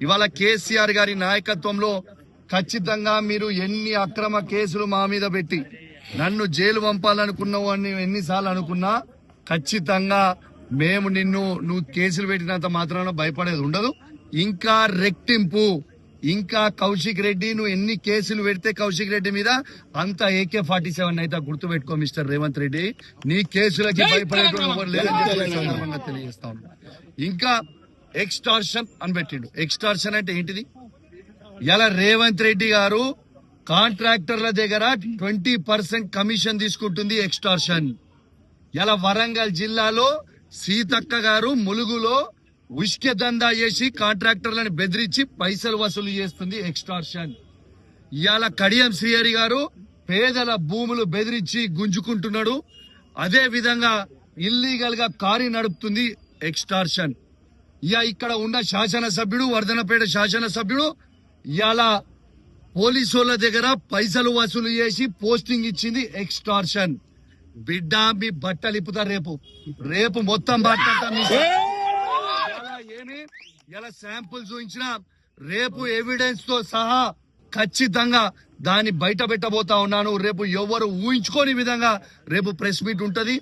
ఇవాళ కేసీఆర్ గారి నాయకత్వంలో ఖచ్చితంగా మీరు ఎన్ని అక్రమ కేసులు మా మీద పెట్టి నన్ను జైలు పంపాలనుకున్నావు అని ఎన్నిసార్లు అనుకున్నా ఖచ్చితంగా మేము నువ్వు కేసులు పెట్టినంత మాత్రాన భయపడేది ఉండదు. ఇంకా రెట్టింపు, ఇంకా కౌశిక్ రెడ్డి నువ్వు ఎన్ని కేసులు పెడితే కౌశిక్ రెడ్డి మీద అంత AK-47 అయితే గుర్తుపెట్టుకో మిస్టర్ రేవంత్ రెడ్డి. నీ కేసులకి భయపడేటువంటి ఎవరు లేదని చెప్పి సందర్భంగా తెలియజేస్తా ఉన్నా. ఇంకా ఎక్స్టార్షన్ అని పెట్టిండు. ఎక్స్టార్షన్ అంటే ఏంటిది? ఇలా రేవంత్ రెడ్డి గారు కాంట్రాక్టర్ల దగ్గర 20% కమిషన్ తీసుకుంటుంది. ఎక్స్టార్షన్. ఇలా వరంగల్ జిల్లాలో సీతక్క గారు ములుగులో ఉష్కె దందా చేసి కాంట్రాక్టర్లను బెదిరించి పైసలు వసూలు చేస్తుంది. ఎక్స్టార్షన్. ఇవాళ కడియం శ్రీహరి గారు పేదల భూములు బెదిరించి గుంజుకుంటున్నాడు. అదే విధంగా ఇల్లీగల్ గా కారు నడుపుతుంది. ఎక్స్టార్షన్. ఇక్కడ ఉన్న శాసనసభ్యుడు, వర్ధనపేట శాసనసభ్యుడు ఇవాళ పోలీసుల దగ్గర పైసలు వసూలు చేసి పోస్టింగ్ ఇచ్చింది. ఎక్స్టార్షన్. బిడ్డ మీ బట్టలు ఇప్పుతారు రేపు మొత్తం బట్ట ఇలా శాంపుల్ చూపించిన రేపు ఎవిడెన్స్ తో సహా ఖచ్చితంగా దాన్ని బయట పెట్టబోతా ఉన్నాను. రేపు ఎవరు ఊహించుకోని విధంగా రేపు ప్రెస్ మీట్ ఉంటది.